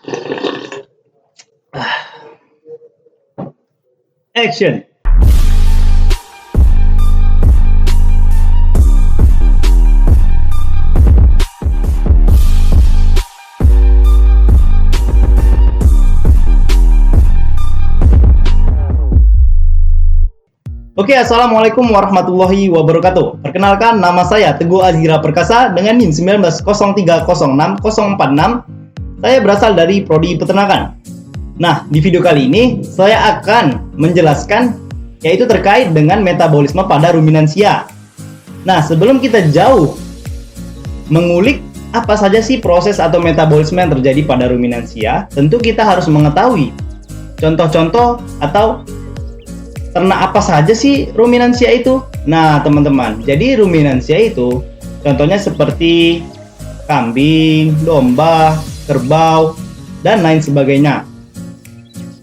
Action. Oke, assalamualaikum warahmatullahi wabarakatuh. Perkenalkan, nama saya Teguh Azira Perkasa dengan NIM 1903060046. Saya berasal dari Prodi Peternakan. Nah, di video kali ini saya akan menjelaskan yaitu terkait dengan metabolisme pada ruminansia. Nah, sebelum kita jauh mengulik apa saja sih proses atau metabolisme yang terjadi pada ruminansia, tentu kita harus mengetahui contoh-contoh atau ternak apa saja sih ruminansia itu. Nah, teman-teman, jadi ruminansia itu contohnya seperti kambing, domba, kerbau, dan lain sebagainya.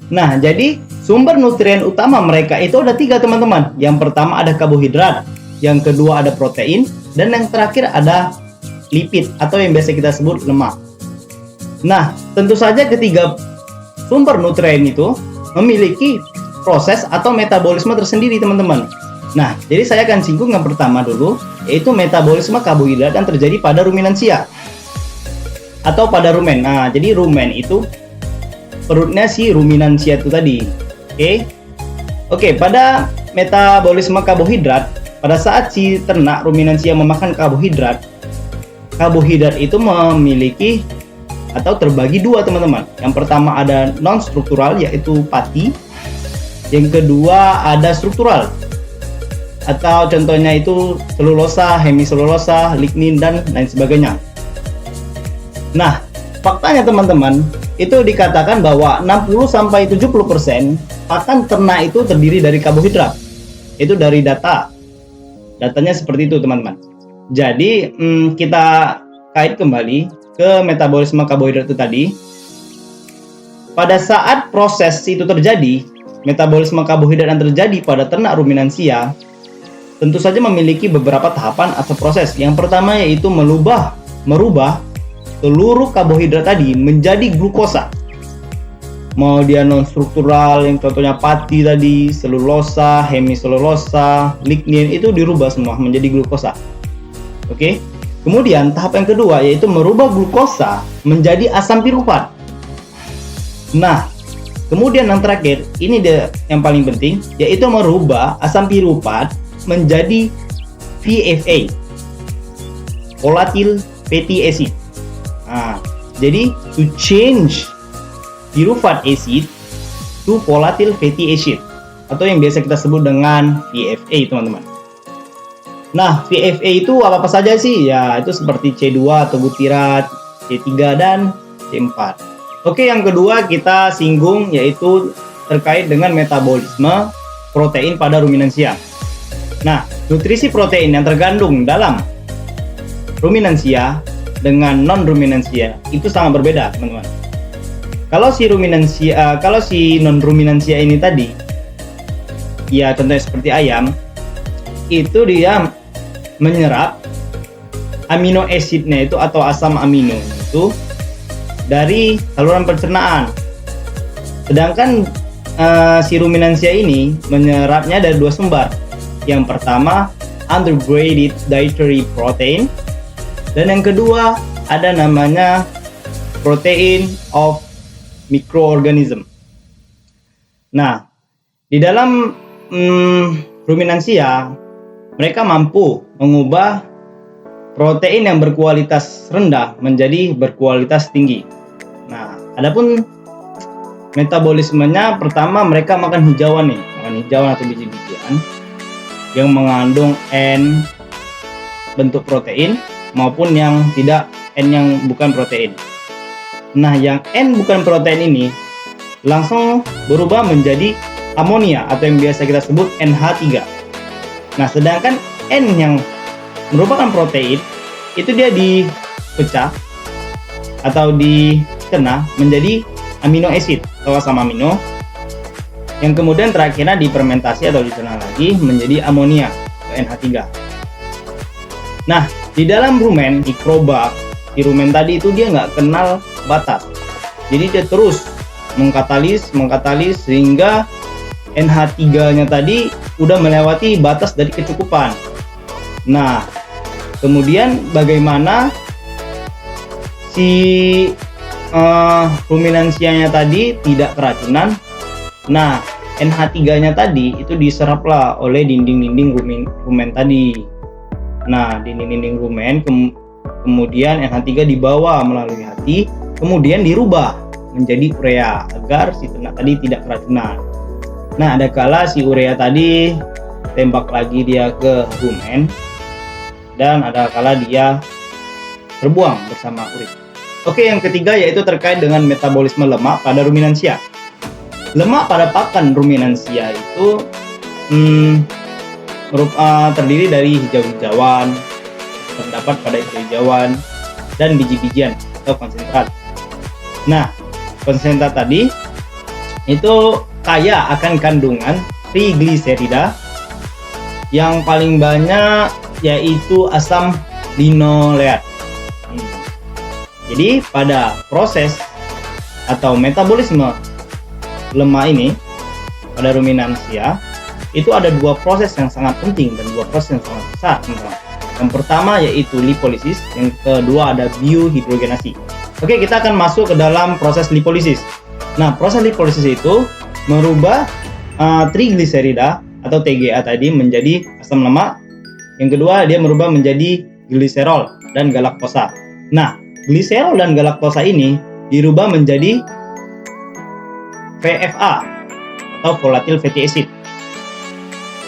Nah, jadi sumber nutrien utama mereka itu ada 3, teman-teman. Yang pertama ada karbohidrat, yang kedua ada protein, dan yang terakhir ada lipid atau yang biasa kita sebut lemak. Nah, tentu saja ketiga sumber nutrien itu memiliki proses atau metabolisme tersendiri, teman-teman. Nah, jadi saya akan singgung yang pertama dulu, yaitu metabolisme karbohidrat yang terjadi pada ruminansia atau pada rumen. Nah, jadi rumen itu perutnya si ruminansia itu tadi. Oke, pada metabolisme karbohidrat, pada saat si ternak ruminansia memakan karbohidrat, karbohidrat itu memiliki atau terbagi 2, teman-teman. Yang pertama ada non struktural, yaitu pati. Yang kedua ada struktural, atau contohnya itu selulosa, hemiselulosa, lignin, dan lain sebagainya. Nah, faktanya teman-teman, itu dikatakan bahwa 60-70% pakan ternak itu terdiri dari karbohidrat. Itu dari datanya seperti itu, teman-teman. Jadi kita kait kembali ke metabolisme karbohidrat itu tadi. Pada saat proses itu terjadi, metabolisme karbohidrat yang terjadi pada ternak ruminansia tentu saja memiliki beberapa tahapan atau proses. Yang pertama yaitu merubah seluruh karbohidrat tadi menjadi glukosa. Mau dia non struktural yang contohnya pati tadi, selulosa, hemiselulosa, lignin, itu dirubah semua menjadi glukosa. Oke. Kemudian tahap yang kedua yaitu merubah glukosa menjadi asam pirufat. Nah, kemudian yang terakhir, ini dia yang paling penting, yaitu merubah asam pirufat menjadi VFA, volatile fatty acid. Nah, jadi to change pirufat acid to volatile fatty acid, atau yang biasa kita sebut dengan VFA, teman-teman. Nah, VFA itu apa saja sih? Ya, itu seperti C2 atau butirat, C3, dan C4. Oke, yang kedua kita singgung yaitu terkait dengan metabolisme protein pada ruminansia. Nah, nutrisi protein yang terkandung dalam ruminansia dengan non-ruminansia itu sangat berbeda, teman-teman. Kalau si non-ruminansia ini tadi, ya contohnya seperti ayam, itu dia menyerap amino acidnya itu atau asam amino itu dari saluran pencernaan. Sedangkan si ruminansia ini menyerapnya dari 2 sumber. Yang pertama undergraded dietary protein, dan yang kedua ada namanya protein of microorganism. Nah, di dalam ruminansia mereka mampu mengubah protein yang berkualitas rendah menjadi berkualitas tinggi. Nah, adapun metabolismenya, pertama mereka makan hijauan atau biji-bijian yang mengandung N bentuk protein maupun yang tidak N yang bukan protein. Nah, yang N bukan protein ini langsung berubah menjadi amonia atau yang biasa kita sebut NH3. Nah, sedangkan N yang merupakan protein itu dia dipecah atau dicerna menjadi amino acid atau asam amino, yang kemudian terakhirnya difermentasi atau dicerna lagi menjadi amonia atau NH3. Nah, di dalam rumen mikroba, di rumen tadi itu dia nggak kenal batas. Jadi dia terus mengkatalis sehingga NH3-nya tadi udah melewati batas dari kecukupan. Nah, kemudian bagaimana si ruminansianya tadi tidak keracunan? Nah, NH3-nya tadi itu diseraplah oleh dinding-dinding rumen tadi. Nah, dinding-dinding rumen kemudian NH3 dibawa melalui hati, kemudian dirubah menjadi urea agar si ternak tadi tidak keracunan. Nah, ada kala si urea tadi tembak lagi dia ke rumen, dan ada kala dia terbuang bersama urin. Oke, yang ketiga yaitu terkait dengan metabolisme lemak pada ruminansia. Lemak pada pakan ruminansia itu terdiri dari hijau-hijauan, terdapat pada hijau-hijauan, dan biji-bijian atau konsentrat. Nah, konsentrat tadi itu kaya akan kandungan trigliserida yang paling banyak yaitu asam linoleat. Jadi pada proses atau metabolisme lemak ini pada ruminansia itu ada dua proses yang sangat penting dan dua proses yang sangat besar, teman-teman. Yang pertama yaitu lipolisis, yang kedua ada biohidrogenasi. Oke, kita akan masuk ke dalam proses lipolisis. Nah, proses lipolisis itu merubah trigliserida atau TGA tadi menjadi asam lemak. Yang kedua, dia merubah menjadi gliserol dan galaktosa. Nah, gliserol dan galaktosa ini dirubah menjadi VFA atau volatile fatty acid.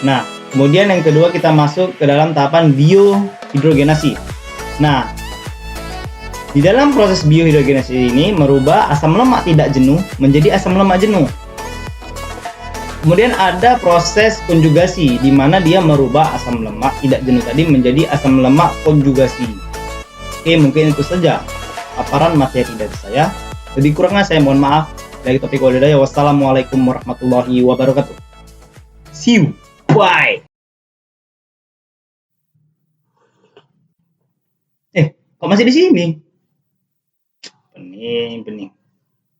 Nah, kemudian yang kedua kita masuk ke dalam tahapan biohidrogenasi. Nah, di dalam proses biohidrogenasi ini merubah asam lemak tidak jenuh menjadi asam lemak jenuh. Kemudian ada proses konjugasi di mana dia merubah asam lemak tidak jenuh tadi menjadi asam lemak konjugasi. Oke, mungkin itu saja paparan materi dari saya. Lebih kurangnya saya mohon maaf. Dari topik wadidaya. Wassalamualaikum warahmatullahi wabarakatuh. See you. Bye. Kok masih di sini? Bening.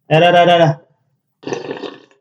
Dah.